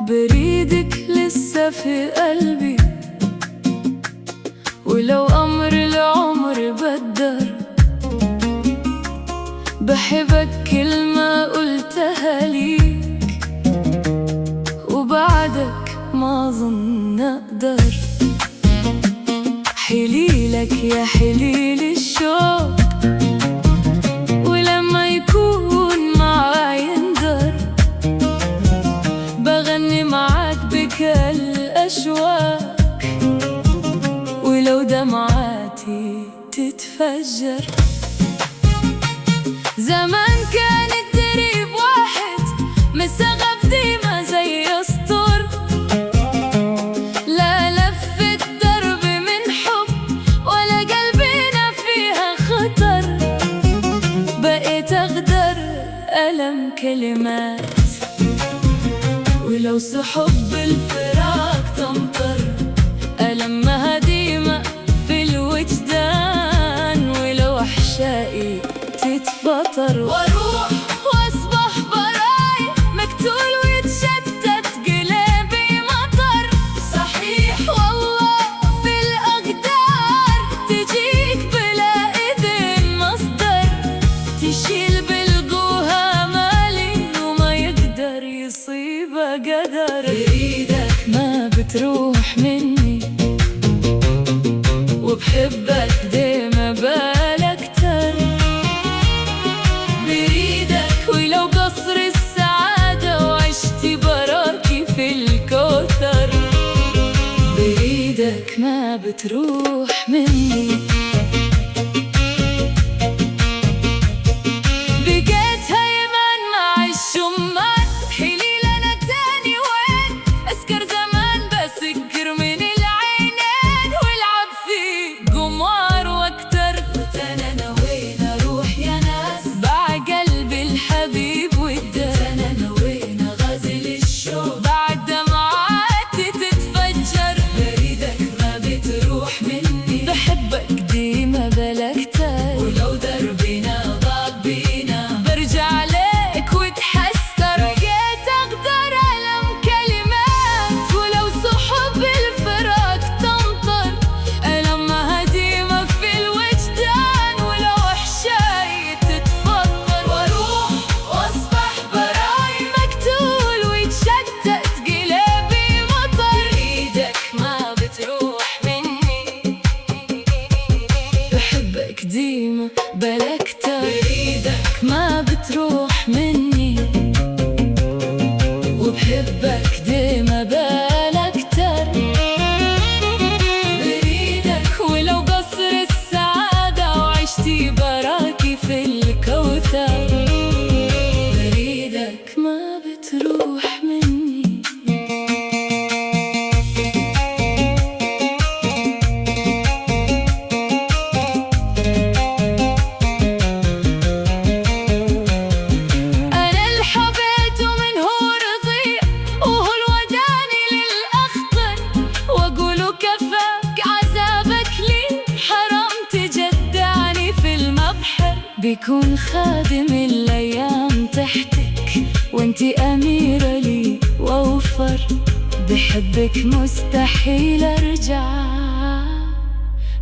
بريدك لسه في قلبي، ولو أمر العمر بدر بحبك كلمة قلتها ليك، وبعدك ما ظن أقدر. حليلك يا حليل الشوق، ولما يكون معاي يندر بغني معاك بكالأشواق، ولو دمعاتي تتفجر. زمان كان الدرب واحد مسغف ديما زي اسطر، لا لفت درب من حب ولا قلبنا فيها خطر. بقيت اغدر ألم كلمات، ولو سحب الفراق تمطر ألمها ديما في الوجدان، ولو أحشائي تتفطر واروح واصبح براي مقتول ويتشتت قلبي مطر. صحيح والله في الأقدار تجيك بلا إذن مصدر، تشيل بالقوها مالي وما يقدر يصيب قدر. بريدك ما بتروح مني، وبحبك ديما بالأكتر. بريدك ولو قصر السعادة وعشتي براكي في الكوثر. بريدك ما بتروح مني، بقيت هيمن مع الشمان. حليل أنا تاني وين أسكر زمان بسكر من العينين، والعب في قمار واكتر. وأنا نوين أروح يا ناس باع قلبي الحبيب والدار. أنا نوين أغازل الشوق بعد دمعاتي تتفجر. بريدك ما بتروح مني، بحبك ديما بالأكتر. ولو دربنا ضاق بينا برجع لك وتحسر. بقيت أقدر ألم كلمات، ولو سحب الفراق تمطر ألمها ديما في الوجدان، ولو أحشائي تتفطر واروح واصبح براي مقتول ويتشتت قلبي مطر. بريدك ما بتروح مني، بحبك ديما بالأكتر. بريدك ما بتروح مني، وبحبك ديما بالأكتر. بريدك ولو قصر السعادة وعشتي براكي في الكوثر. بريدك ما بتروح مني. أنا الحبيت ومن هو رضيع، وهو الوداني للأخطر. وأقوله كفاك عذابك لي، حرام تجدعني في المبحر. بيكون خادم الأيام تحتك، وانتي أميرة لي وأوفر. بحبك مستحيل أرجع،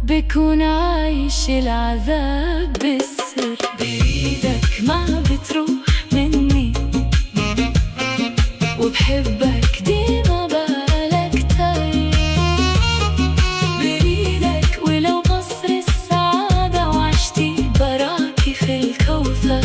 بكون عايش العذاب بالسر. بريدك ما بتروح مني، وبحبك ديما بالأكتر. بريدك ولو قصر السعادة وعشتي براكي في الكوثر.